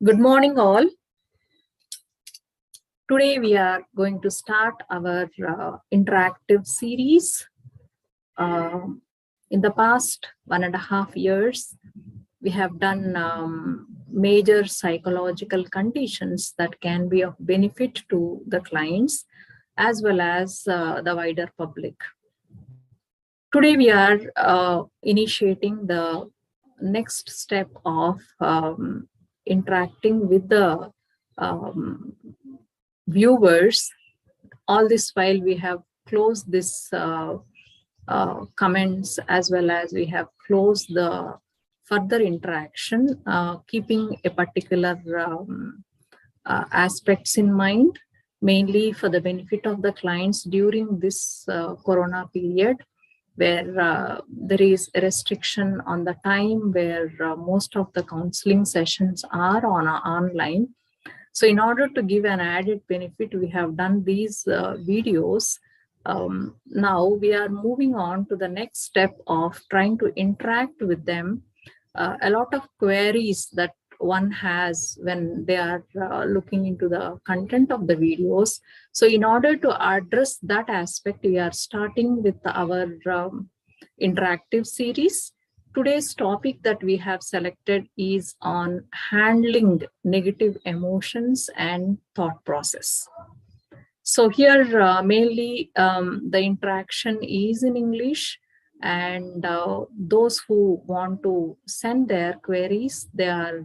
Good morning, all. Today we are going to start our interactive series. In the past 1.5 years, we have done major psychological conditions that can be of benefit to the clients as well as the wider public. Today we are initiating the next step of interacting with the viewers. All this while we have closed this comments as well as we have closed the further interaction, keeping a particular aspects in mind, mainly for the benefit of the clients during this corona period, where there is a restriction on the time where most of the counseling sessions are online. So in order to give an added benefit, we have done these videos. Now we are moving on to the next step of trying to interact with them. A lot of queries that one has when they are looking into the content of the videos. So in order to address that aspect, we are starting with our interactive series. Today's topic that we have selected is on handling negative emotions and thought process. So here mainly the interaction is in English, and those who want to send their queries, they are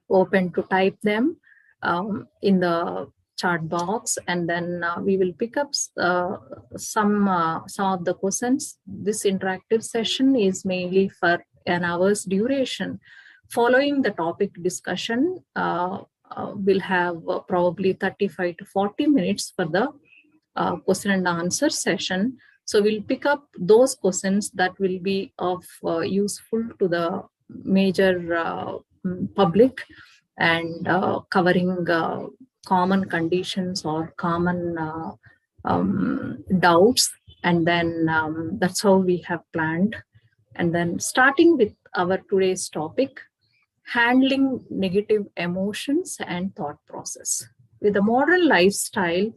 open to type them in the chat box, and then we will pick up some of the questions. This interactive session is mainly for an hour's duration. Following the topic discussion, we'll have probably 35 to 40 minutes for the question and answer session. So we'll pick up those questions that will be of useful to the major public, and covering common conditions or common doubts, and then that's how we have planned. And then starting with our today's topic, handling negative emotions and thought process. With the modern lifestyle,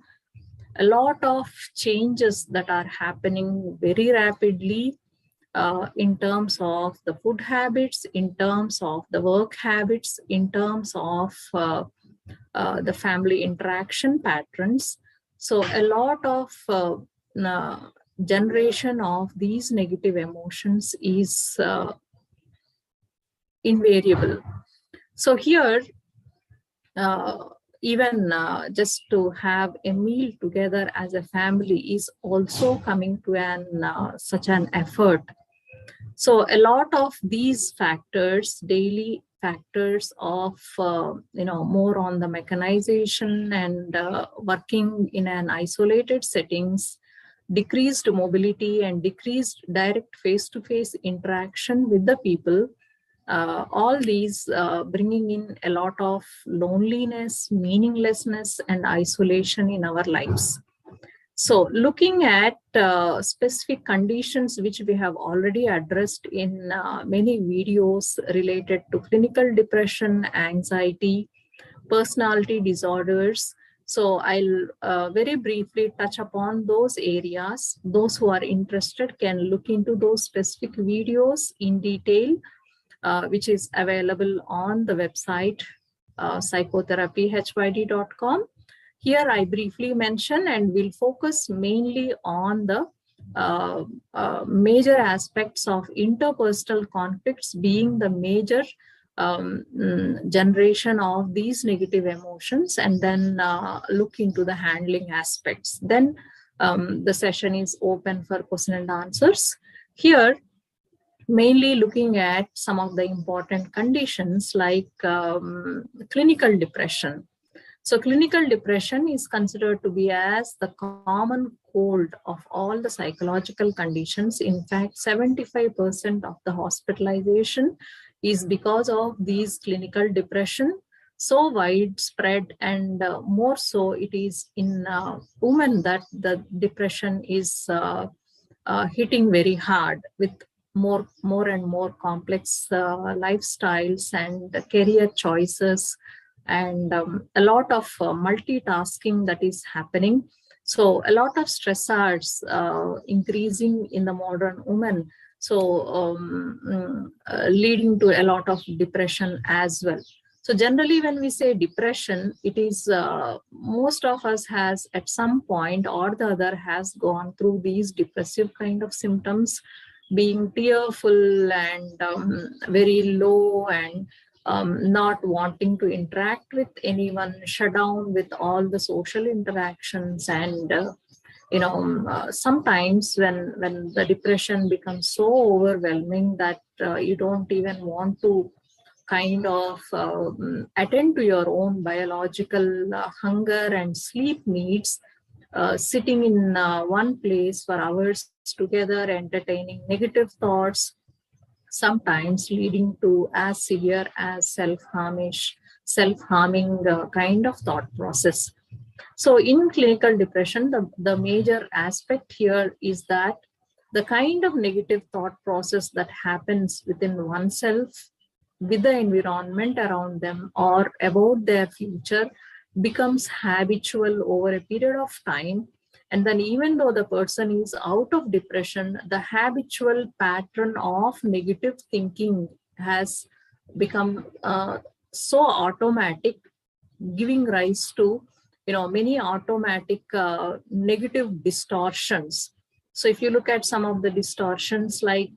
a lot of changes that are happening very rapidly in terms of the food habits, in terms of the work habits, in terms of the family interaction patterns. So a lot of generation of these negative emotions is invariable. So here, even just to have a meal together as a family is also coming to such an effort. So a lot of these factors, daily factors of more on the mechanization and working in an isolated settings, decreased mobility and decreased direct face-to-face interaction with the people, all these bringing in a lot of loneliness, meaninglessness, and isolation in our lives. So looking at specific conditions which we have already addressed in many videos related to clinical depression, anxiety, personality disorders. So I'll very briefly touch upon those areas. Those who are interested can look into those specific videos in detail, which is available on the website psychotherapyhyd.com. Here I briefly mention and will focus mainly on the major aspects of interpersonal conflicts being the major generation of these negative emotions, and then look into the handling aspects. Then the session is open for question and answers. Here, mainly looking at some of the important conditions like clinical depression. So clinical depression is considered to be as the common cold of all the psychological conditions. In fact, 75% of the hospitalization is because of these clinical depression, so widespread, and more so it is in women that the depression is hitting very hard, with more and more complex lifestyles and career choices, and a lot of multitasking that is happening. So a lot of stressors increasing in the modern woman. So leading to a lot of depression as well. So generally, when we say depression, it is most of us has at some point or the other has gone through these depressive kind of symptoms, being tearful and very low, and not wanting to interact with anyone, shut down with all the social interactions, and sometimes when the depression becomes so overwhelming that you don't even want to kind of attend to your own biological hunger and sleep needs, sitting in one place for hours together, entertaining negative thoughts, sometimes leading to as severe as self-harming kind of thought process. So in clinical depression, the major aspect here is that the kind of negative thought process that happens within oneself, with the environment around them, or about their future becomes habitual over a period of time. And then even though the person is out of depression, the habitual pattern of negative thinking has become so automatic, giving rise to many automatic negative distortions. So if you look at some of the distortions, like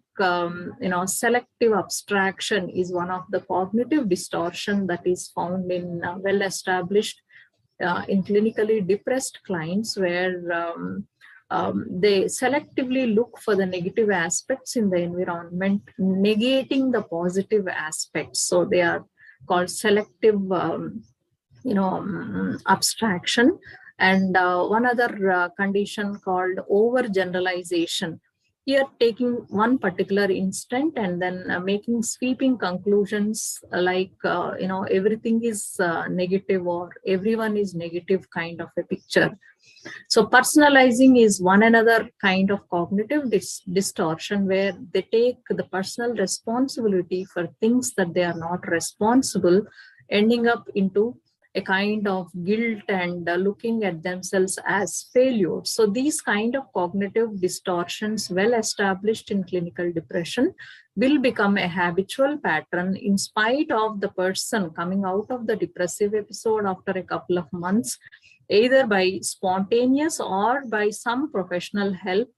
selective abstraction is one of the cognitive distortion that is found in well established in clinically depressed clients, where they selectively look for the negative aspects in the environment, negating the positive aspects. So they are called selective abstraction. And one other condition called overgeneralization. Here, taking one particular instant and then making sweeping conclusions like everything is negative or everyone is negative kind of a picture. So personalizing is one another kind of cognitive distortion, where they take the personal responsibility for things that they are not responsible, ending up into a kind of guilt and looking at themselves as failures. So these kind of cognitive distortions, well established in clinical depression, will become a habitual pattern in spite of the person coming out of the depressive episode after a couple of months, either by spontaneous or by some professional help.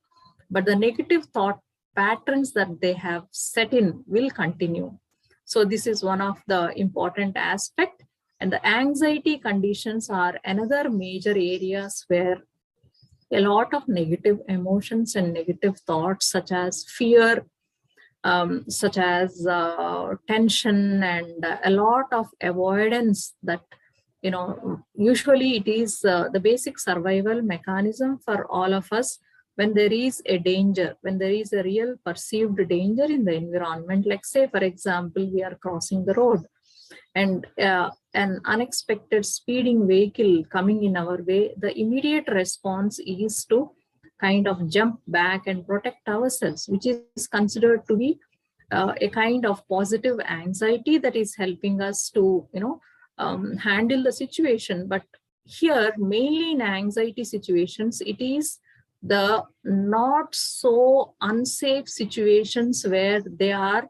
But the negative thought patterns that they have set in will continue. So this is one of the important aspects. And the anxiety conditions are another major areas where a lot of negative emotions and negative thoughts, such as fear, such as tension, and a lot of avoidance, that usually it is the basic survival mechanism for all of us. When there is a danger, when there is a real perceived danger in the environment, like say for example we are crossing the road and an unexpected speeding vehicle coming in our way, the immediate response is to kind of jump back and protect ourselves, which is considered to be a kind of positive anxiety that is helping us to handle the situation. But here, mainly in anxiety situations, it is the not so unsafe situations where they are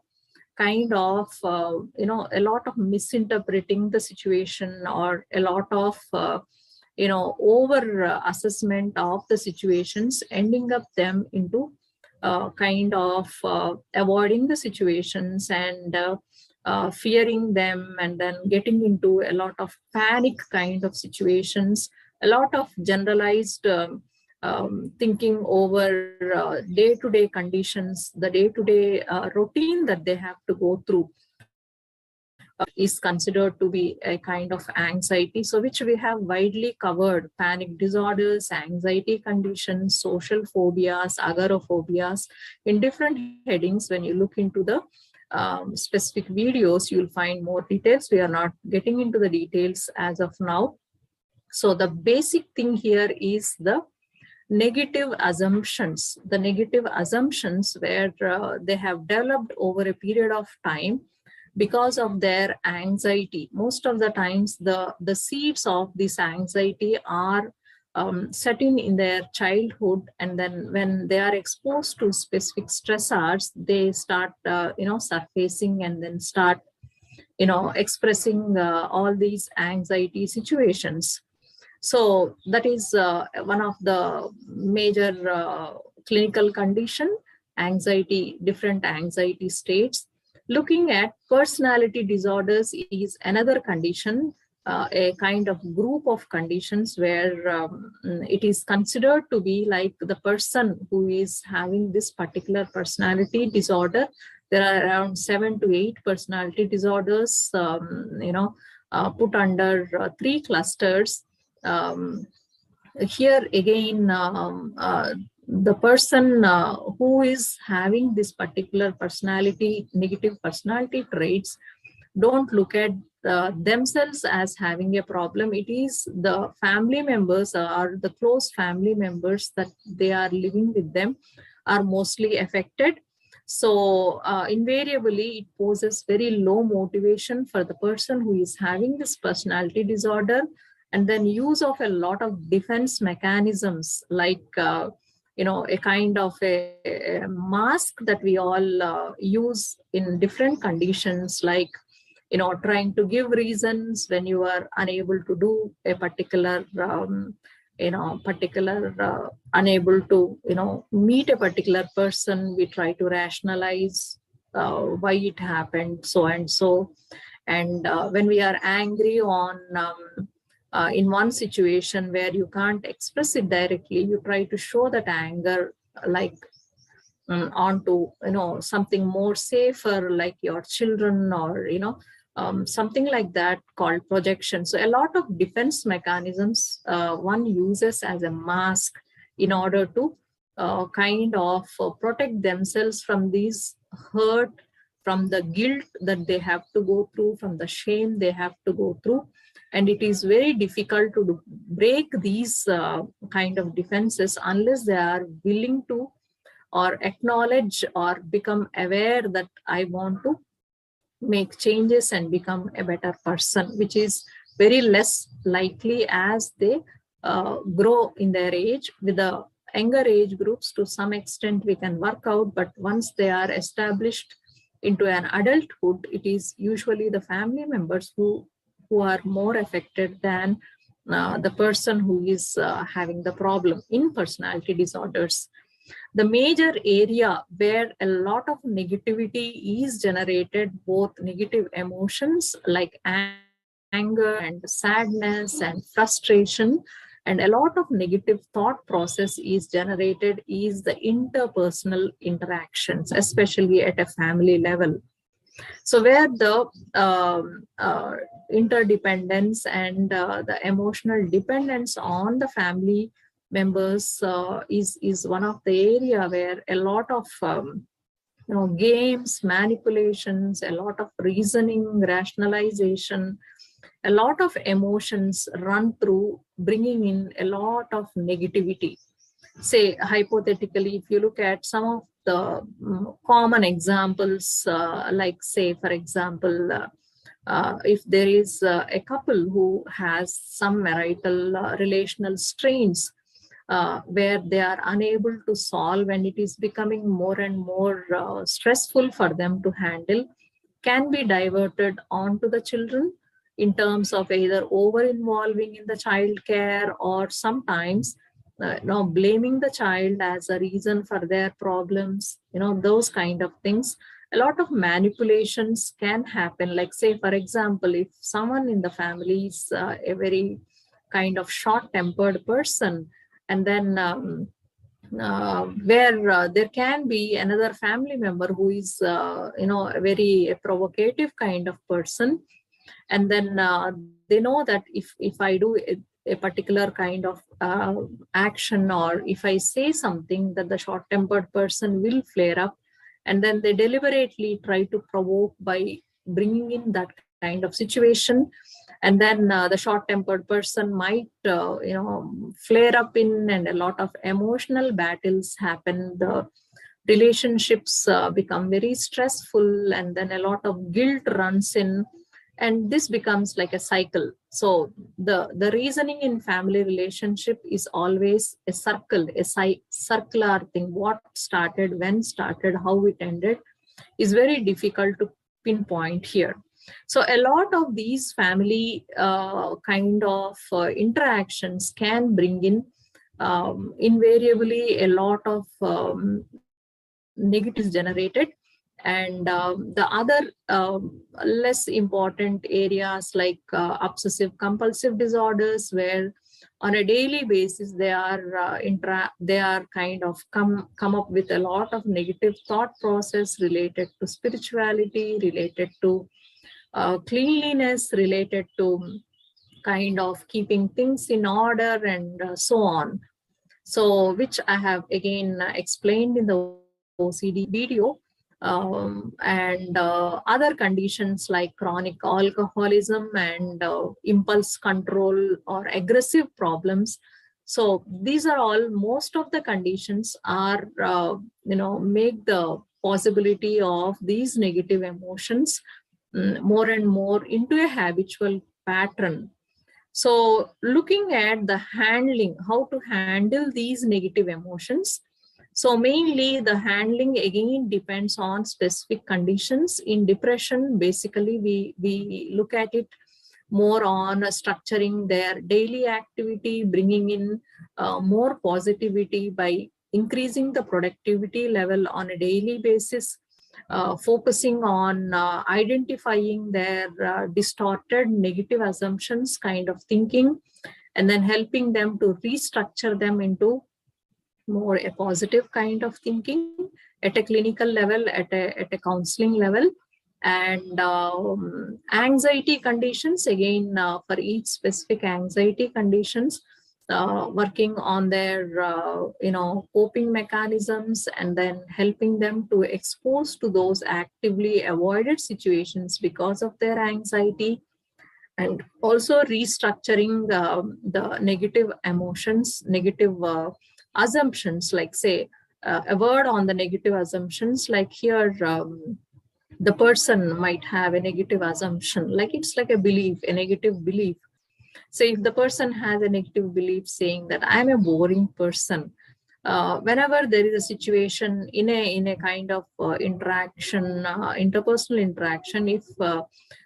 kind of a lot of misinterpreting the situation, or a lot of over assessment of the situations, ending up them into kind of avoiding the situations and fearing them, and then getting into a lot of panic kind of situations, a lot of generalized thinking over day-to-day conditions, the day-to-day routine that they have to go through is considered to be a kind of anxiety. So which we have widely covered: panic disorders, anxiety conditions, social phobias, agoraphobias, in different headings. When you look into the specific videos, you'll find more details. We are not getting into the details as of now. So the basic thing here is the negative assumptions, the negative assumptions where they have developed over a period of time because of their anxiety. Most of the times, the seeds of this anxiety are setting in their childhood, and then when they are exposed to specific stressors, they start surfacing and then start expressing all these anxiety situations. So that is one of the major clinical condition, anxiety, different anxiety states. Looking at personality disorders is another condition, a kind of group of conditions where it is considered to be like the person who is having this particular personality disorder. There are around 7 to 8 personality disorders, put under 3 clusters. um, Here again, the person who is having this particular personality, negative personality traits, don't look at themselves as having a problem. It is the family members or the close family members that they are living with them are mostly affected. So invariably, it poses very low motivation for the person who is having this personality disorder, and then use of a lot of defense mechanisms like a kind of a mask that we all use in different conditions, like trying to give reasons when you are unable to do a particular unable to meet a particular person. We try to rationalize why it happened so and so. And when we are angry on in one situation where you can't express it directly, you try to show that anger like onto something more safer, like your children, or something like that, called projection. So a lot of defense mechanisms one uses as a mask in order to protect themselves from these hurt, from the guilt that they have to go through, from the shame they have to go through. And it is very difficult to break these kind of defenses unless they are willing to or acknowledge or become aware that I want to make changes and become a better person, which is very less likely as they grow in their age. With the younger age groups, to some extent we can work out, but once they are established into an adulthood, it is usually the family members who are more affected than the person who is having the problem in personality disorders. The major area where a lot of negativity is generated, both negative emotions like anger and sadness and frustration, and a lot of negative thought process is generated, is the interpersonal interactions, especially at a family level. So where the interdependence and the emotional dependence on the family members is one of the area where a lot of games, manipulations, a lot of reasoning, rationalization, a lot of emotions run through, bringing in a lot of negativity. Say, hypothetically, if you look at some of the common examples, like say, for example, if there is a couple who has some marital relational strains, where they are unable to solve, and it is becoming more and more stressful for them to handle, can be diverted onto the children in terms of either over involving in the child care, or sometimes blaming the child as a reason for their problems, those kind of things. A lot of manipulations can happen. Like, say, for example, if someone in the family is a very kind of short-tempered person, and then where there can be another family member who is a very provocative kind of person, and then they know that if I do a particular kind of action, or if I say something, that the short-tempered person will flare up, and then they deliberately try to provoke by bringing in that kind of situation. And then the short-tempered person might, flare up in, and a lot of emotional battles happen. The relationships become very stressful, and then a lot of guilt runs in, and this becomes like a cycle. So the reasoning in family relationship is always a circle, circular thing. What started, when started, how it ended is very difficult to pinpoint here. So a lot of these family kind of interactions can bring in invariably a lot of negatives generated. And the other less important areas like obsessive compulsive disorders, where on a daily basis they are kind of come up with a lot of negative thought process related to spirituality, related to cleanliness, related to kind of keeping things in order, and so on. So which I have again explained in the OCD video. And other conditions like chronic alcoholism and impulse control or aggressive problems. So these are all, most of the conditions are, make the possibility of these negative emotions more and more into a habitual pattern. So looking at the handling, how to handle these negative emotions. So mainly the handling again depends on specific conditions. In depression, basically we look at it more on structuring their daily activity, bringing in more positivity by increasing the productivity level on a daily basis, focusing on identifying their distorted negative assumptions kind of thinking, and then helping them to restructure them into more a positive kind of thinking at a clinical level, at a counseling level. And anxiety conditions, again, for each specific anxiety conditions, working on their coping mechanisms, and then helping them to expose to those actively avoided situations because of their anxiety, and also restructuring the negative emotions, negative assumptions, like say a word on the negative assumptions, like here the person might have a negative assumption, like it's like a belief, a negative belief. So if the person has a negative belief saying that I'm a boring person, whenever there is a situation in a kind of interaction, interpersonal interaction, if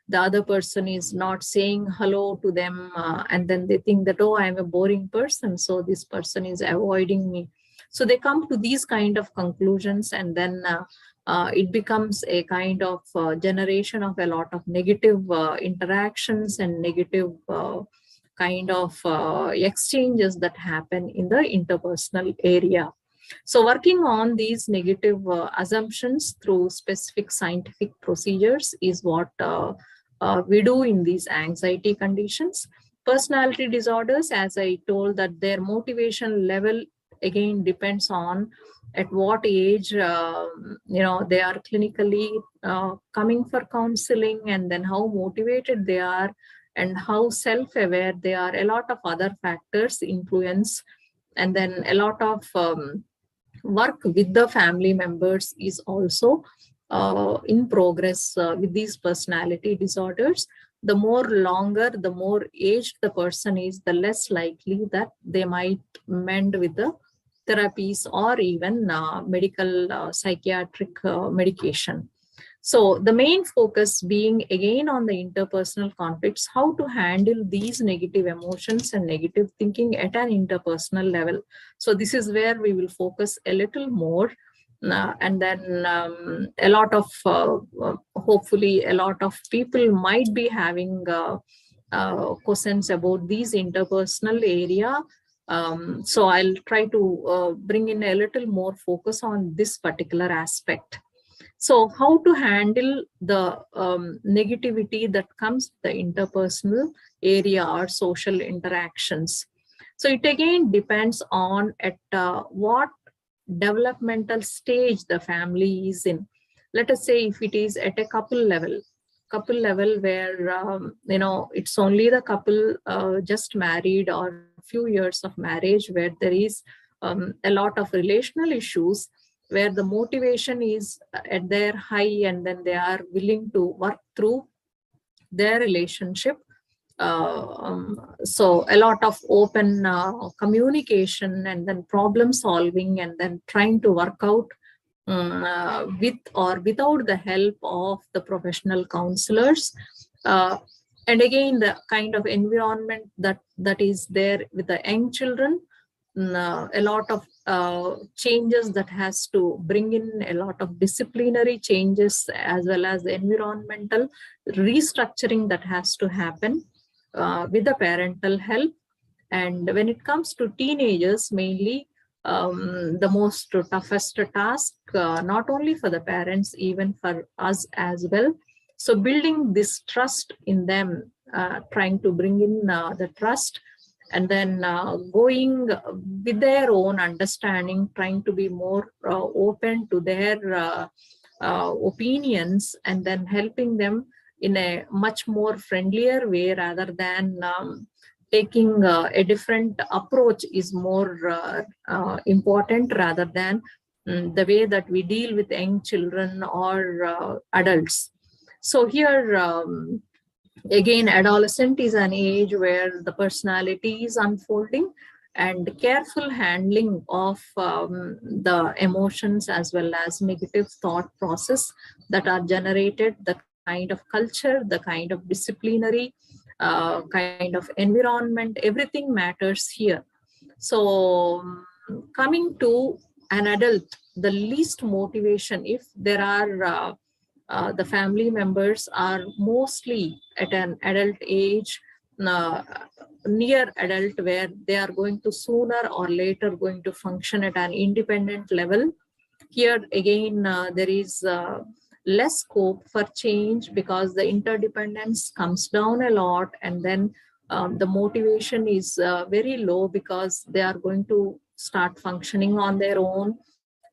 the other person is not saying hello to them, and then they think that, oh, I'm a boring person, so this person is avoiding me. So they come to these kind of conclusions, and then it becomes a kind of generation of a lot of negative interactions and negative kind of exchanges that happen in the interpersonal area. So working on these negative assumptions through specific scientific procedures is what we do in these anxiety conditions. Personality disorders, as I told, that their motivation level again depends on at what age they are clinically coming for counseling, and then how motivated they are and how self-aware they are. A lot of other factors influence, and then a lot of work with the family members is also in progress with these personality disorders. The more longer, the more aged the person is, the less likely that they might mend with the therapies or even medical psychiatric medication. So the main focus being again on the interpersonal conflicts, how to handle these negative emotions and negative thinking at an interpersonal level. So this is where we will focus a little more. And then a lot of, hopefully a lot of people might be having questions about these interpersonal area. So I'll try to bring in a little more focus on this particular aspect. So how to handle the negativity that comes with the interpersonal area or social interactions. So it again depends on at what developmental stage the family is in. Let us say if it is at a couple level, couple level where, it's only the couple just married or few years of marriage where there is a lot of relational issues, where the motivation is at their high, and then they are willing to work through their relationship. So a lot of open communication, and then problem solving, and then trying to work out with or without the help of the professional counselors. Uh, and again, the kind of environment that is there with the young children, a lot of changes that has to bring in a lot of disciplinary changes, as well as the environmental restructuring that has to happen with the parental help. And when it comes to teenagers, mainly the most toughest task, not only for the parents, even for us as well. So building this trust in them, trying to bring in the trust, and then going with their own understanding, trying to be more open to their opinions, and then helping them in a much more friendlier way, rather than taking a different approach is more important, rather than the way that we deal with young children or adults. So here, again, adolescent is an age where the personality is unfolding, and careful handling of the emotions as well as negative thought process that are generated, the kind of culture, the kind of disciplinary kind of environment, everything matters here. So coming to an adult, the least motivation, if there are the family members are mostly at an adult age, uh, near adult, where they are going to sooner or later going to function at an independent level. Here again, there is less scope for change, because the interdependence comes down a lot, and then the motivation is very low, because they are going to start functioning on their own,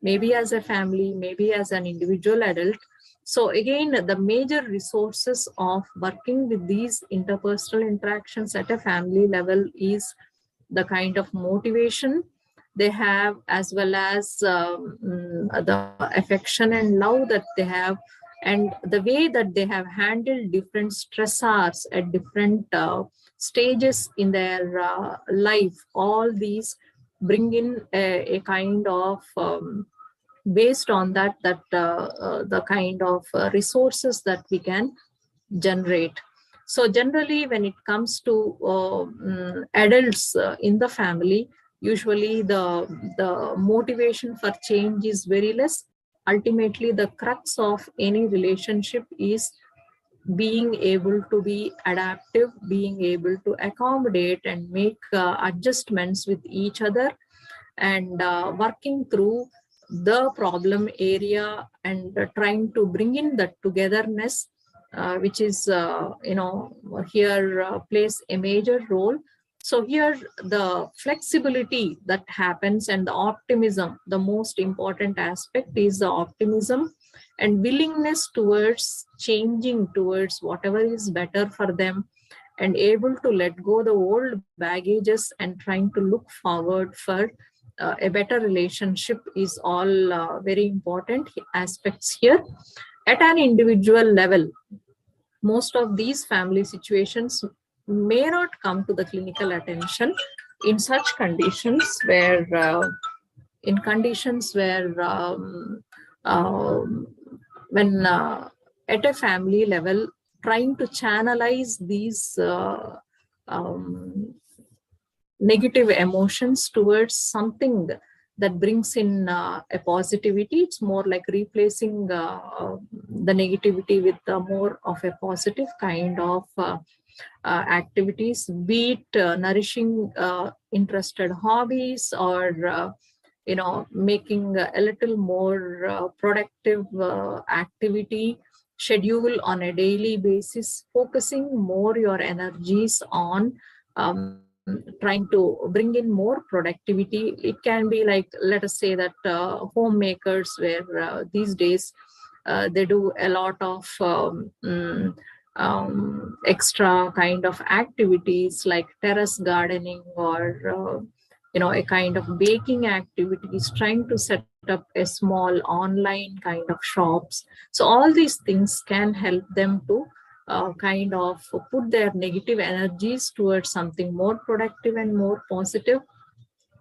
maybe as a family, maybe as an individual adult. So again, the major resources of working with these interpersonal interactions at a family level is the kind of motivation they have, as well as the affection and love that they have, and the way that they have handled different stressors at different stages in their life. All these bring in a kind of based on the kind of resources that we can generate. So generally, when it comes to adults in the family, usually the motivation for change is very less. Ultimately, the crux of any relationship is being able to be adaptive, being able to accommodate and make adjustments with each other, and working through the problem area, and trying to bring in the togetherness, which is, here plays a major role. So here, the flexibility that happens and the optimism, the most important aspect is the optimism and willingness towards changing towards whatever is better for them, and able to let go the old baggages and trying to look forward for a better relationship is all very important aspects here. At an individual level, most of these family situations may not come to the clinical attention in such conditions where in conditions where um, when at a family level, trying to channelize these um, negative emotions towards something that brings in a positivity. It's more like replacing the negativity with more of a positive kind of activities, be it nourishing interested hobbies, or making a little more productive activity schedule on a daily basis, focusing more your energies on trying to bring in more productivity. It can be like, let us say that homemakers, where these days They do a lot of extra kind of activities like terrace gardening, or a kind of baking activities, trying to set up a small online kind of shops. So all these things can help them to kind of put their negative energies towards something more productive and more positive.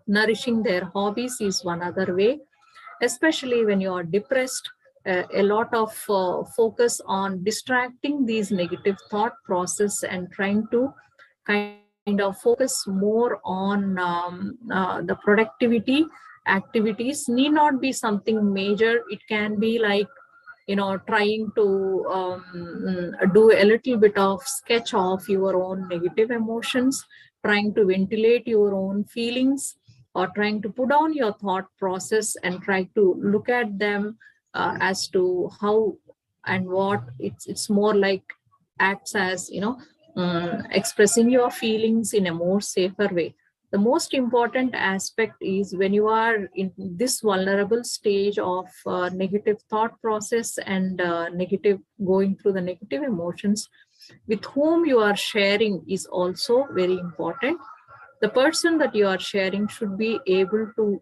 Nourishing their hobbies is one other way, especially when you are depressed. A lot of focus on distracting these negative thought process and trying to kind of focus more on the productivity activities need not be something major. It can be like, trying to do a little bit of sketch of your own negative emotions, trying to ventilate your own feelings, or trying to put down your thought process and try to look at them as to how and what. It's more like acts as, expressing your feelings in a more safer way. The most important aspect is when you are in this vulnerable stage of negative thought process and negative, going through the negative emotions, with whom you are sharing is also very important. The person that you are sharing should be able to,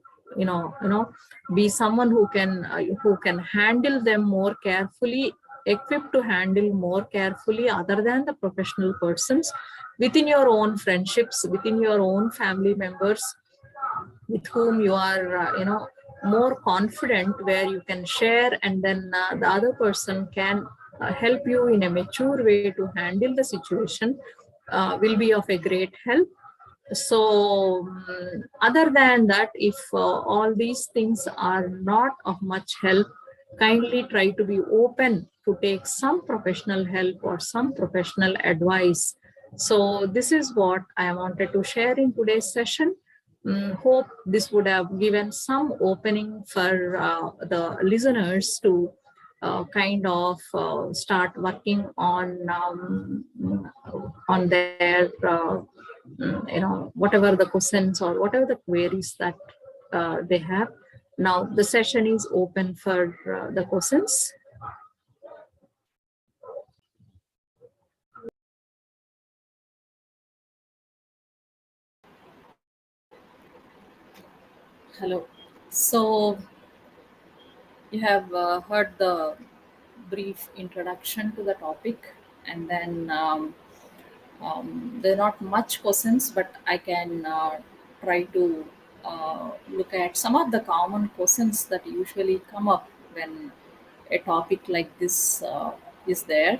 be someone who can handle them more carefully, equipped to handle more carefully, other than the professional persons, within your own friendships, within your own family members, with whom you are more confident, where you can share, and then the other person can help you in a mature way to handle the situation, will be of a great help. So, other than that, if all these things are not of much help, kindly try to be open to take some professional help or some professional advice. So, this is what I wanted to share in today's session. Hope this would have given some opening for the listeners to kind of start working on their whatever the questions or whatever the queries that they have. Now the session is open for the questions. Hello. So you have heard the brief introduction to the topic, and then there are not much questions, but I can try to look at some of the common questions that usually come up when a topic like this is there.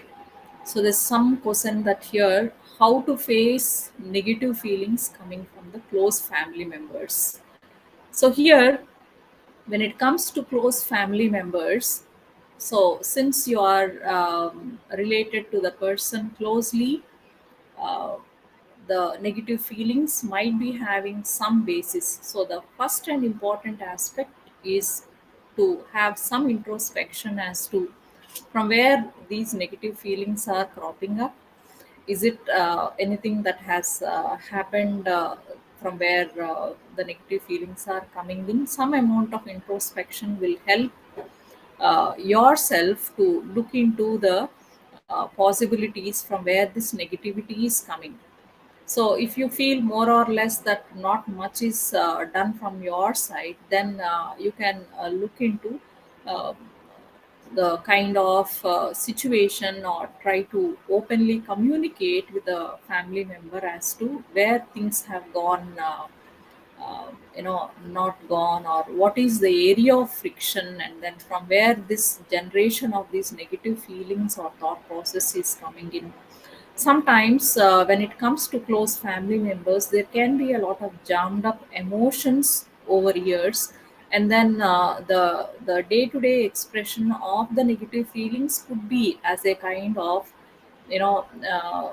So there's some question that here: how to face negative feelings coming from the close family members. So here, when it comes to close family members, so since you are related to the person closely, uh, the negative feelings might be having some basis. So the first and important aspect is to have some introspection as to from where these negative feelings are cropping up. Is it anything that has happened from where the negative feelings are coming in? Some amount of introspection will help yourself to look into the possibilities from where this negativity is coming. So if you feel more or less that not much is done from your side, then you can look into uh, the kind of situation, or try to openly communicate with the family member as to where things have gone, not gone, or what is the area of friction, and then from where this generation of these negative feelings or thought process is coming in. Sometimes when it comes to close family members, there can be a lot of jammed up emotions over years, and then the day to day expression of the negative feelings could be as a kind of, you know uh,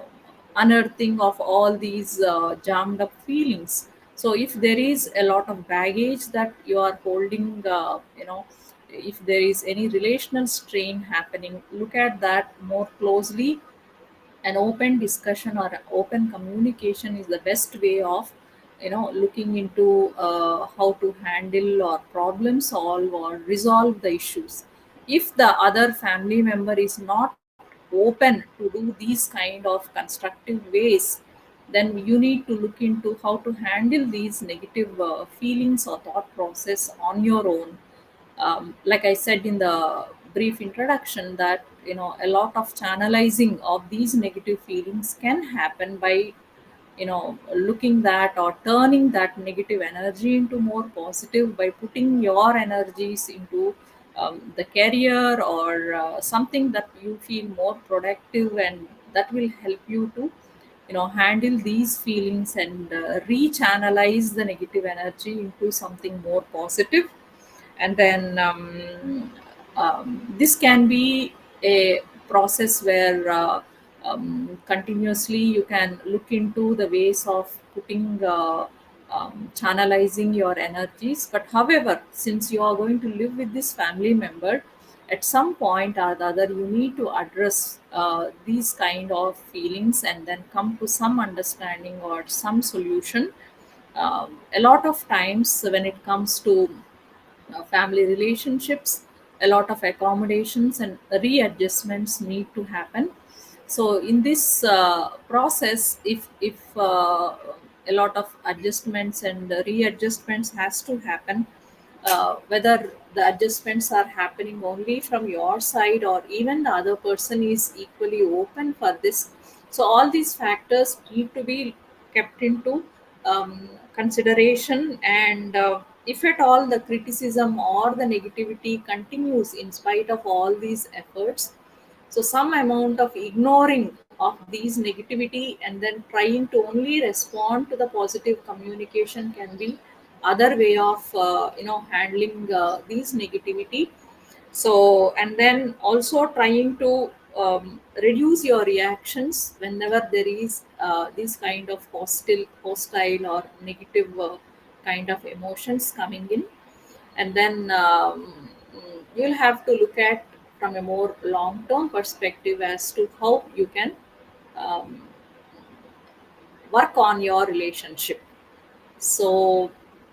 unearthing of all these jammed up feelings. So if there is a lot of baggage that you are holding, if there is any relational strain happening, look at that more closely. An open discussion or open communication is the best way of, looking into how to handle or problem solve or resolve the issues. if the other family member is not open to do these kind of constructive ways, then you need to look into how to handle these negative feelings or thought process on your own. Like I said in the brief introduction, that a lot of channelizing of these negative feelings can happen by looking that or turning that negative energy into more positive by putting your energies into the career or something that you feel more productive, and that will help you to handle these feelings and rechannelize the negative energy into something more positive. And then this can be a process where continuously you can look into the ways of putting channelizing your energies. But however, since you are going to live with this family member, at some point or the other you need to address these kind of feelings and then come to some understanding or some solution. A lot of times when it comes to family relationships, a lot of accommodations and readjustments need to happen. So in this process, if a lot of adjustments and readjustments has to happen, whether the adjustments are happening only from your side or even the other person is equally open for this. So all these factors need to be kept into consideration. And if at all the criticism or the negativity continues in spite of all these efforts, so some amount of ignoring of these negativity and then trying to only respond to the positive communication can be other way of handling these negativity. So and then also trying to reduce your reactions whenever there is this kind of hostile or negative kind of emotions coming in. And then you'll have to look at from a more long term perspective as to how you can um, work on your relationship. So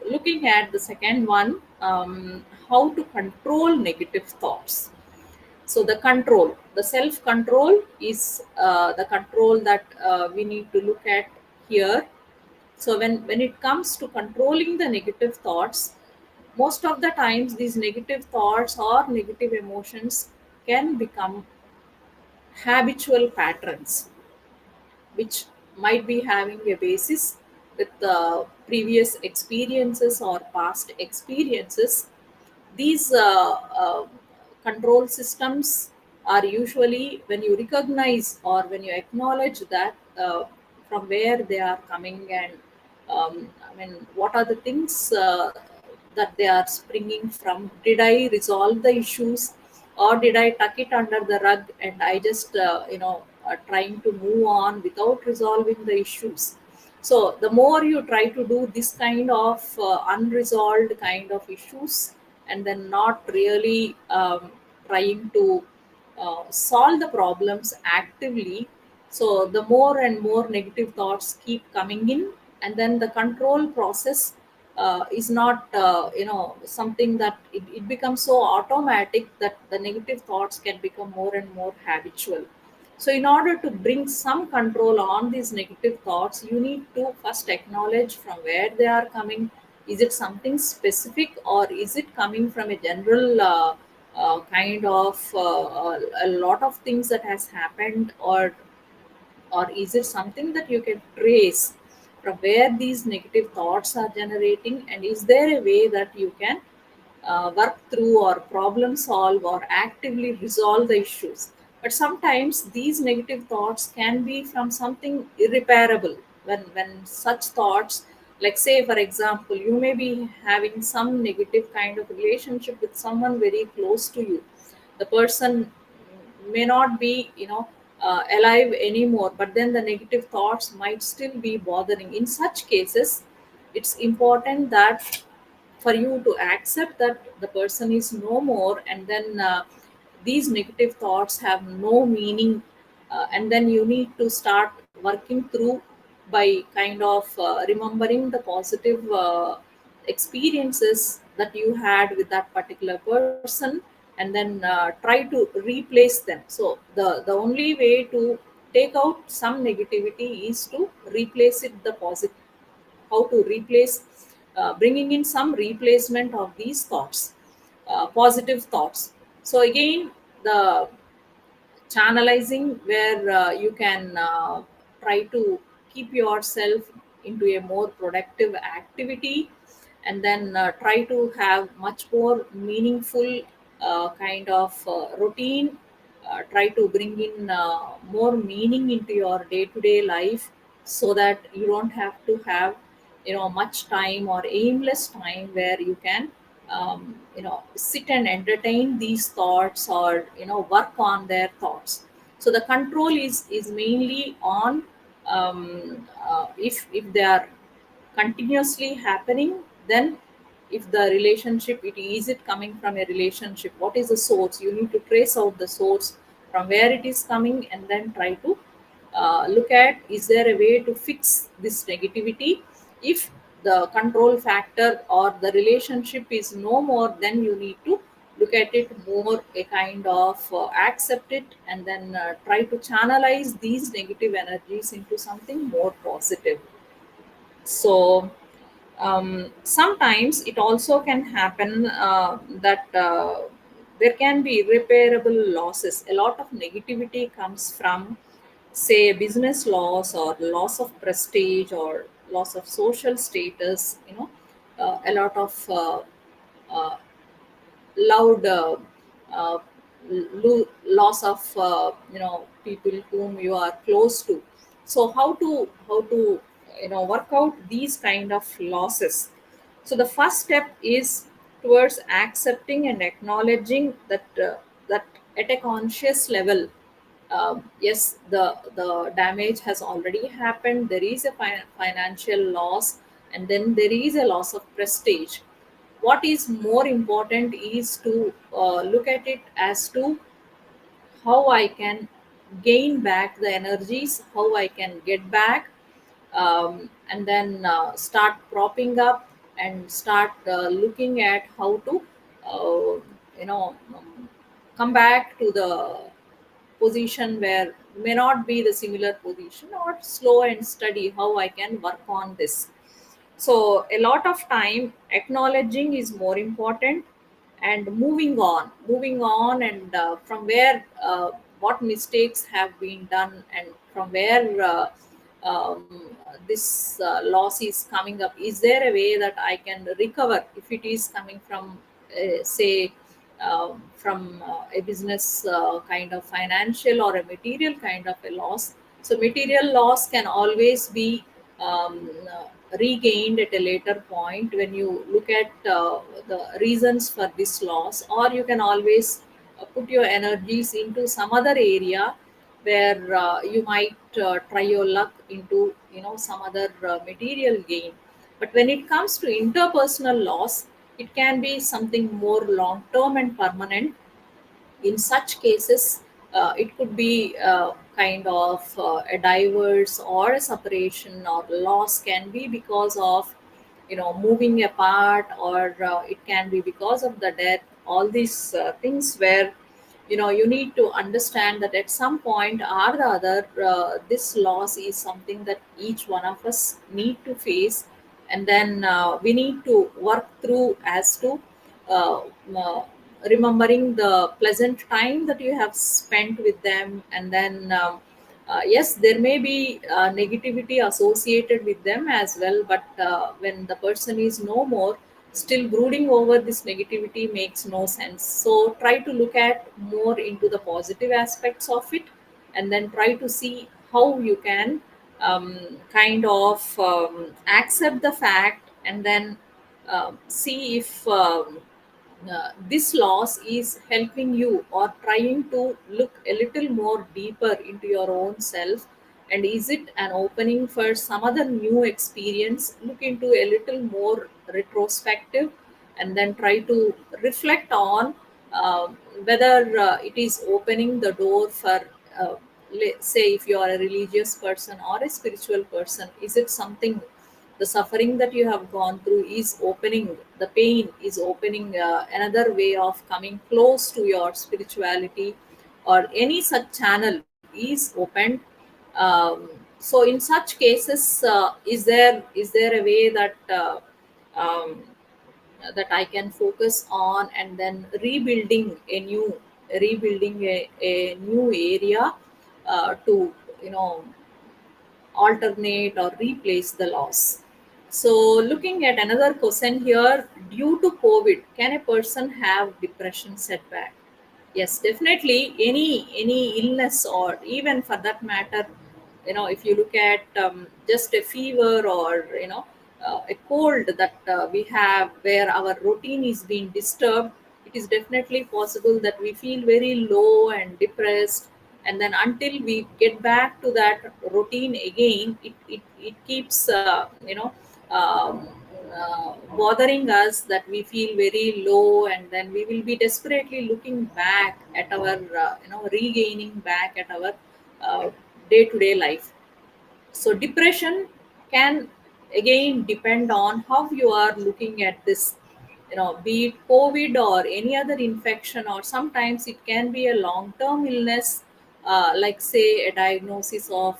looking at the second one, how to control negative thoughts. So the control, the self control is the control that we need to look at here. So when it comes to controlling the negative thoughts, most of the times these negative thoughts or negative emotions can become habitual patterns, which might be having a basis with the previous experiences or past experiences. These control systems are usually when you recognize or when you acknowledge that from where they are coming, and I mean, what are the things that they are springing from. Did I resolve the issues, or did I tuck it under the rug and I just, trying to move on without resolving the issues? So the more you try to do this kind of unresolved kind of issues and then not really trying to solve the problems actively, so the more and more negative thoughts keep coming in, and then the control process is not something that it becomes so automatic that the negative thoughts can become more and more habitual. So in order to bring some control on these negative thoughts, you need to first acknowledge from where they are coming. Is it something specific, or is it coming from a general kind of a lot of things that has happened, or is it something that you can trace from where these negative thoughts are generating, and is there a way that you can work through or problem solve or actively resolve the issues? But sometimes these negative thoughts can be from something irreparable. When such thoughts, like say for example, you may be having some negative kind of relationship with someone very close to you. The person may not be alive anymore, but then the negative thoughts might still be bothering. In such cases, it's important that for you to accept that the person is no more, and then these negative thoughts have no meaning, and then you need to start working through by kind of remembering the positive experiences that you had with that particular person, and then try to replace them. So the only way to take out some negativity is to replace it the positive. How to replace, bringing in some replacement of these thoughts, positive thoughts. So again, the channelizing, where you can try to keep yourself into a more productive activity, and then try to have much more meaningful kind of routine, try to bring in more meaning into your day to day life, so that you don't have to have much time or aimless time where you can sit and entertain these thoughts, or work on their thoughts. So the control is mainly on, if they are continuously happening, then if the relationship, is it coming from a relationship, what is the source? You need to trace out the source from where it is coming, and then try to look at, is there a way to fix this negativity? If the control factor or the relationship is no more, then you need to look at it more, a kind of accept it, and then try to channelize these negative energies into something more positive. So sometimes it also can happen that there can be irreparable losses. A lot of negativity comes from, say, business loss, or loss of prestige, or loss of social status, a lot of uh, loud uh, loss of people whom you are close to. So how to work out these kind of losses? So the first step is towards accepting and acknowledging that at a conscious level, yes, the damage has already happened. There is a financial loss, and then there is a loss of prestige. What is more important is to look at it as to how I can gain back the energies, how I can get back, and then start propping up, and start looking at how to, uh, come back to the position where may not be the similar position, or slow and study how I can work on this. So a lot of time acknowledging is more important, and moving on, and from where, what mistakes have been done, and from where this loss is coming up, is there a way that I can recover if it is coming from, say, from a business kind of financial or a material kind of a loss. So material loss can always be regained at a later point when you look at the reasons for this loss, or you can always put your energies into some other area where you might try your luck into some other material gain. But when it comes to interpersonal loss, it can be something more long term and permanent. In such cases, it could be kind of a divorce, or a separation, or loss can be because of moving apart, or it can be because of the death. All these things where you need to understand that at some point or the other, this loss is something that each one of us need to face, and then we need to work through as to uh, uh, remembering the pleasant time that you have spent with them. And then yes, there may be negativity associated with them as well, but when the person is no more, still brooding over this negativity makes no sense. So try to look at more into the positive aspects of it, and then try to see how you can kind of accept the fact, and then see if this loss is helping you, or trying to look a little more deeper into your own self, and is it an opening for some other new experience. Look into a little more retrospective, and then try to reflect on uh, whether it is opening the door for, say, if you are a religious person or a spiritual person, is it something the suffering that you have gone through is opening, the pain is opening another way of coming close to your spirituality, or any such channel is opened. So in such cases, is there a way um, that I can focus on, and then rebuilding a new area to, you know, alternate or replace the loss. So, looking at another question here, due to COVID, can a person have depression setback? Yes, definitely. Any illness, or even for that matter, if you look at just a fever, or a cold that we have, where our routine is being disturbed, it is definitely possible that we feel very low and depressed. And then until we get back to that routine again, it keeps um, bothering us, that we feel very low, and then we will be desperately looking back at our regaining back at our day-to-day life. So depression can again depend on how you are looking at this, be it COVID or any other infection, or sometimes it can be a long term illness, like say a diagnosis of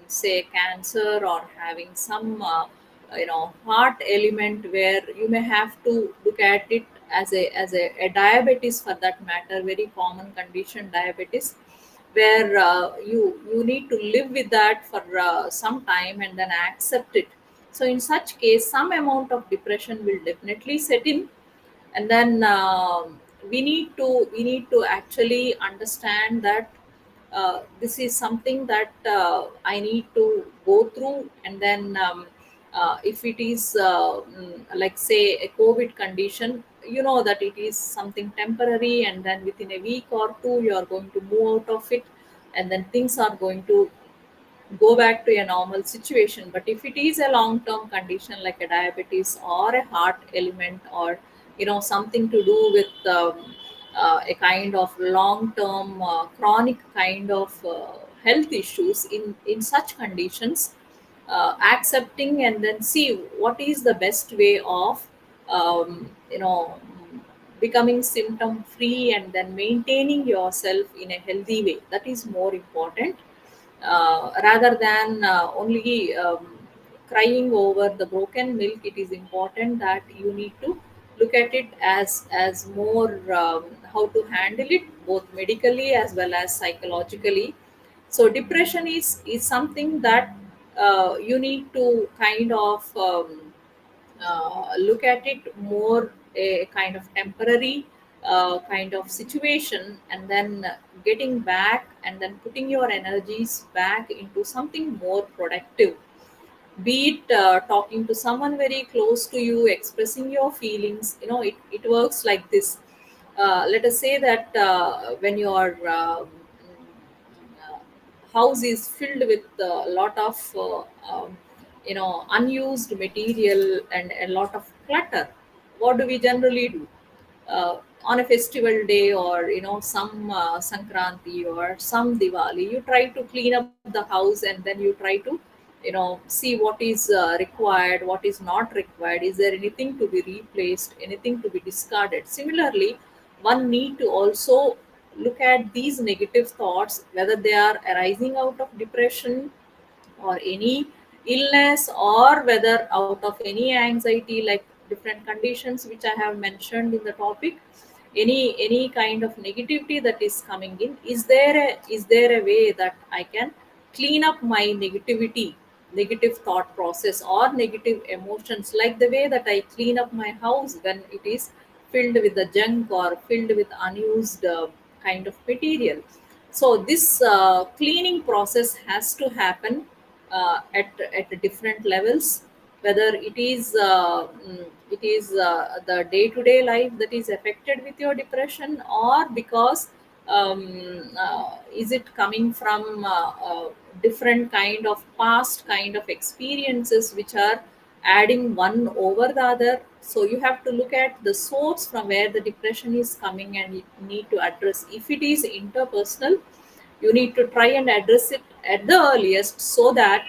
say cancer, or having some heart element, where you may have to look at it as a diabetes, for that matter, very common condition, diabetes, where you need to live with that for some time and then accept it. So in such case, some amount of depression will definitely set in. And then we need to actually understand that this is something that I need to go through. And then if it is like say a COVID condition, you know that it is something temporary, and then within a week or two you are going to move out of it, and then things are going to go back to a normal situation. But if it is a long term condition like a diabetes or a heart element, or something to do with a kind of long term chronic kind of health issues, in such conditions, accepting and then see what is the best way of um, you know becoming symptom free, and then maintaining yourself in a healthy way, that is more important, rather than only crying over the broken milk. It is important that you need to look at it as more, how to handle it both medically as well as psychologically. So depression is something that you need to kind of look at it more a kind of temporary kind of situation, and then getting back and then putting your energies back into something more productive, be it talking to someone very close to you, expressing your feelings. It works like this. Let us say that when your house is filled with a lot of unused material and a lot of clutter, what do we generally do? On a festival day, or some Sankranti or some Diwali, you try to clean up the house, and then you try to see what is required, what is not required, is there anything to be replaced, anything to be discarded. Similarly, one need to also look at these negative thoughts, whether they are arising out of depression or any illness, or whether out of any anxiety, like different conditions which I have mentioned in the topic. Any kind of negativity that is coming in, is there a way that I can clean up my negative thought process or negative emotions, like the way that I clean up my house when it is filled with the junk or filled with unused kind of material. So this cleaning process has to happen at different levels, whether it is the day to day life that is affected with your depression, or because is it coming from different kind of past kind of experiences which are adding one over the other. So you have to look at the source from where the depression is coming, and you need to address. If it is interpersonal, you need to try and address it at the earliest, so that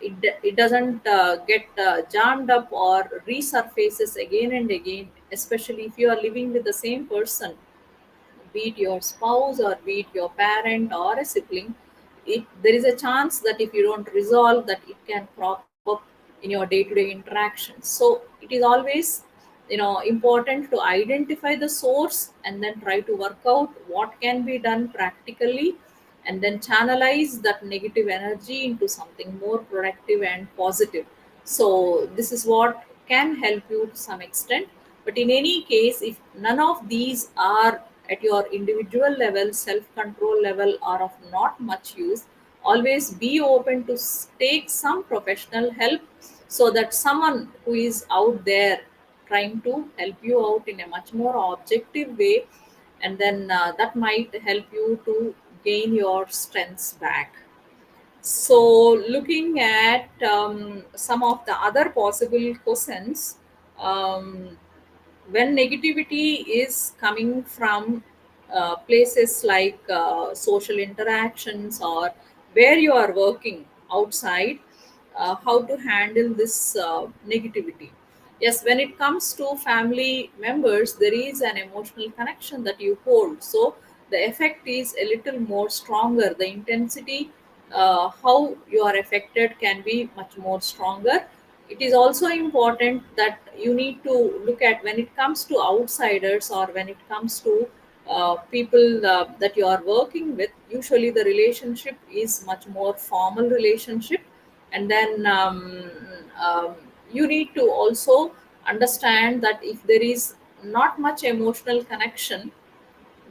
it doesn't get jammed up or resurfaces again and again, especially if you are living with the same person, be it your spouse or be it your parent or a sibling. There is a chance that if you don't resolve that, it can crop up in your day-to-day interactions. So it is always, important to identify the source and then try to work out what can be done practically, and then channelize that negative energy into something more productive and positive. So this is what can help you to some extent. But in any case, if none of these are at your individual level, self control level, are of not much use, always be open to take some professional help, so that someone who is out there trying to help you out in a much more objective way, and then that might help you to gain your strengths back. So, looking at some of the other possible questions, um, when negativity is coming from places like social interactions or where you are working outside, how to handle this negativity. Yes, when it comes to family members, there is an emotional connection that you hold. So the effect is a little more stronger. The intensity, how you are affected, can be much more stronger. It is also important that you need to look at when it comes to outsiders, or when it comes to people that you are working with. Usually the relationship is much more formal relationship, and then um, you need to also understand that if there is not much emotional connection,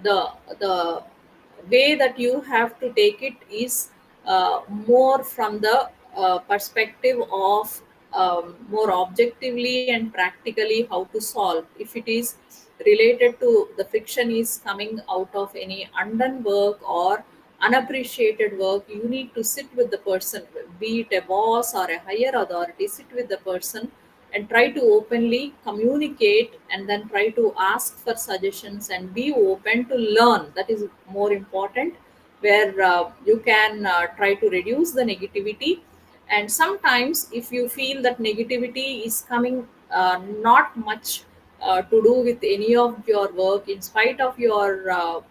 the the way that you have to take it is more from the perspective of more objectively and practically how to solve. If it is related to the friction is coming out of any undone work or unappreciated work, you need to sit with the person, be it a boss or a higher authority. Sit with the person and try to openly communicate, and then try to ask for suggestions and be open to learn. That is more important, where you can try to reduce the negativity. And sometimes if you feel that negativity is coming not much to do with any of your work, in spite of your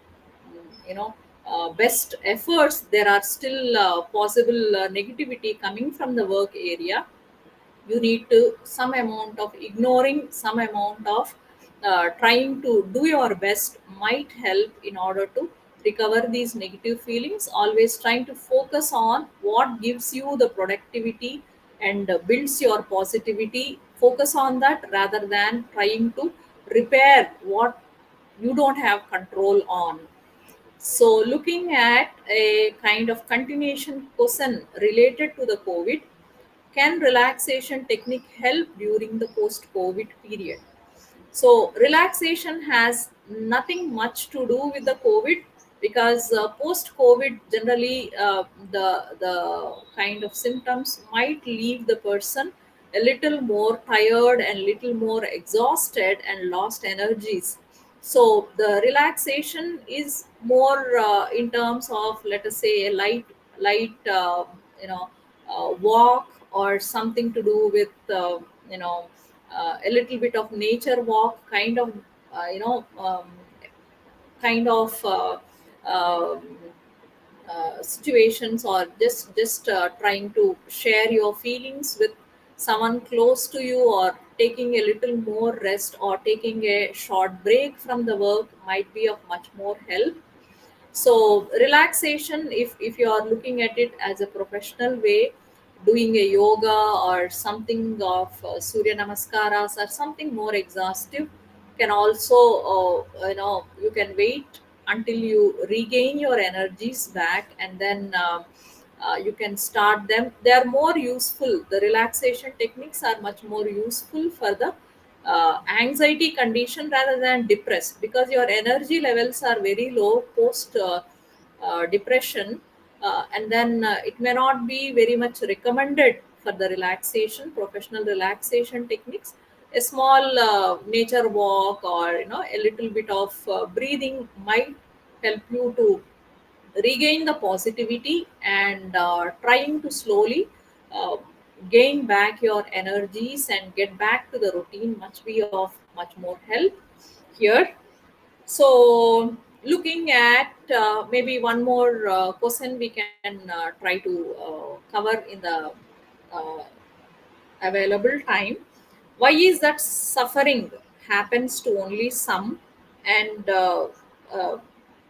best efforts, there are still possible negativity coming from the work area. You need to some amount of ignoring, some amount of trying to do your best might help in order to recover these negative feelings. Always trying to focus on what gives you the productivity and builds your positivity. Focus on that rather than trying to repair what you don't have control on. So, looking at a kind of continuation question related to the COVID, can relaxation technique help during the post COVID period? So relaxation has nothing much to do with the COVID, because post COVID generally the kind of symptoms might leave the person a little more tired and little more exhausted and lost energies. So the relaxation is more in terms of, let us say, a light walk, or something to do with you know a little bit of nature walk, kind of uh, you know um, kind of um situations, or just trying to share your feelings with someone close to you, or taking a little more rest, or taking a short break from the work might be of much more help. So relaxation, if you are looking at it as a professional way, doing a yoga or something of surya namaskaras or something more exhaustive, can also you can wait until you regain your energies back, and then you can start them. They are more useful. The relaxation techniques are much more useful for the anxiety condition rather than depressed, because your energy levels are very low post depression, and then it may not be very much recommended for the relaxation, professional relaxation techniques. A small nature walk, or a little bit of breathing might help you to regain the positivity, and trying to slowly uh, gain back your energies and get back to the routine must be of much more help here. So, looking at maybe one more question we can try to cover in the uh, available time. Why is that suffering happens to only some, and uh,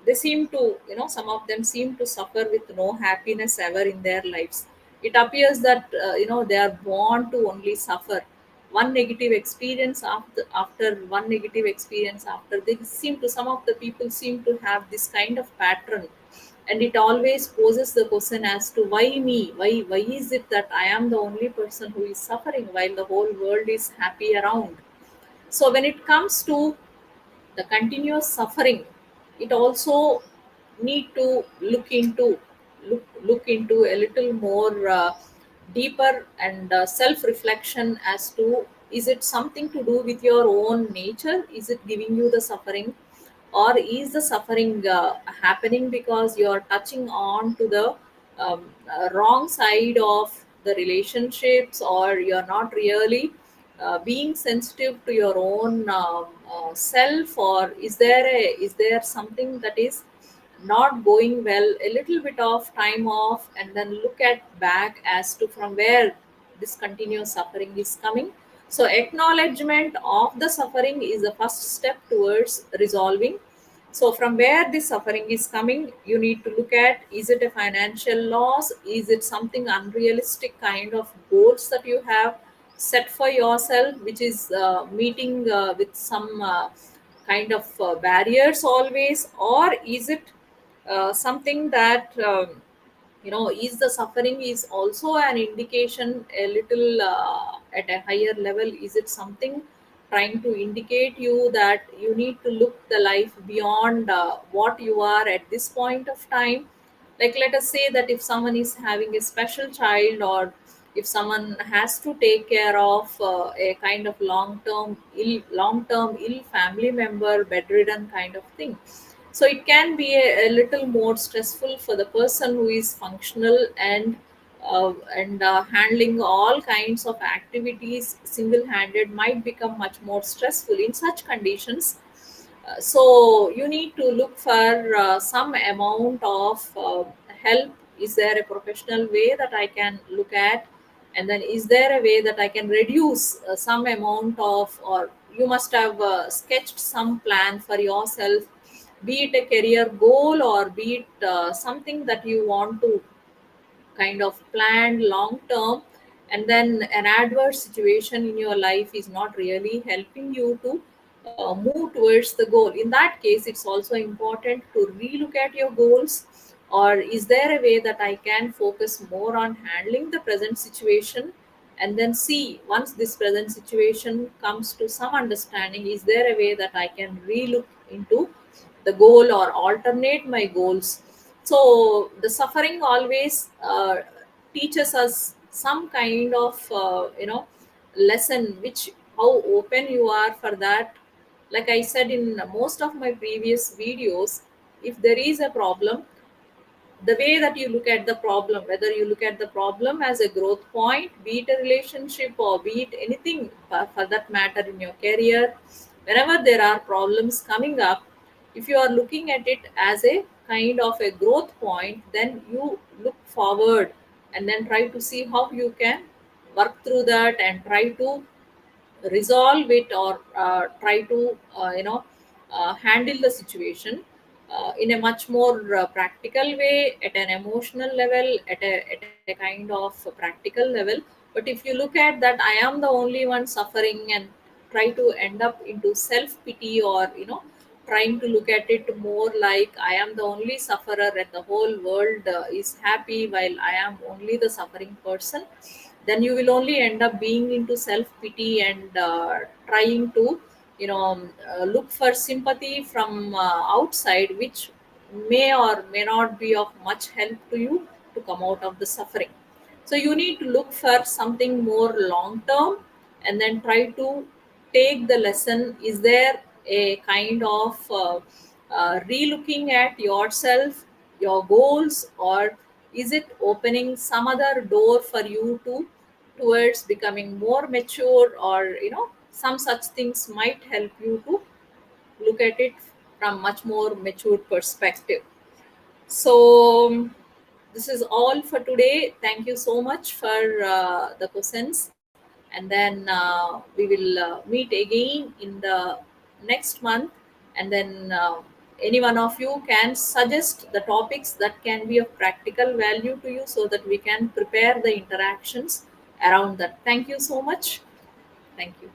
they seem to, some of them seem to suffer with no happiness ever in their lives. It appears that they are born to only suffer. One negative experience after one negative experience after, they seem to, some of the people seem to have this kind of pattern, and it always poses the question as to why me, why is it that I am the only person who is suffering while the whole world is happy around. So when it comes to the continuous suffering, it also need to look into a little more deeper and self reflection as to, is it something to do with your own nature, is it giving you the suffering, or is the suffering happening because you are touching on to the wrong side of the relationships, or you're not really being sensitive to your own self, or is there something that is not going well, a little bit of time off, and then look at back as to from where this continuous suffering is coming. So acknowledgement of the suffering is the first step towards resolving. So from where this suffering is coming, you need to look at, is it a financial loss, is it something unrealistic kind of goals that you have set for yourself, which is meeting with some kind of barriers always, or is it something that is the suffering is also an indication a little at a higher level, is it something trying to indicate you that you need to look the life beyond what you are at this point of time. Like, let us say that if someone is having a special child, or if someone has to take care of a kind of long term ill family member, bedridden kind of thing, so it can be a little more stressful for the person who is functional and handling all kinds of activities single handed might become much more stressful in such conditions. So you need to look for some amount of help. Is there a professional way that I can look at, and then is there a way that I can reduce some amount of, or you must have sketched some plan for yourself, be it a career goal, or be it something that you want to kind of planned long term, and then an adverse situation in your life is not really helping you to move towards the goal. In that case, it's also important to relook at your goals, or is there a way that I can focus more on handling the present situation, and then see, once this present situation comes to some understanding, is there a way that I can relook into the goal or alternate my goals. So the suffering always teaches us some kind of lesson, which how open you are for that. Like I said in most of my previous videos, if there is a problem, the way that you look at the problem, whether you look at the problem as a growth point, be it a relationship or be it anything for that matter in your career, whenever there are problems coming up, if you are looking at it as a kind of a growth point, then you look forward and then try to see how you can work through that and try to resolve it, or try to handle the situation in a much more practical way, at an emotional level, at a kind of practical level. But if you look at that I am the only one suffering, and try to end up into self pity, or trying to look at it more like I am the only sufferer and the whole world is happy while I am only the suffering person, then you will only end up being into self pity and trying to look for sympathy from outside, which may or may not be of much help to you to come out of the suffering. So you need to look for something more long term, and then try to take the lesson. Is there a kind of relooking at yourself, your goals, or Is it opening some other door for you to towards becoming more mature, or some such things might help you to look at it from much more mature perspective. So this is all for today. Thank you so much for the questions, and then we will meet again in the next month, and then any one of you can suggest the topics that can be of practical value to you, so that we can prepare the interactions around that. Thank you so much. Thank you.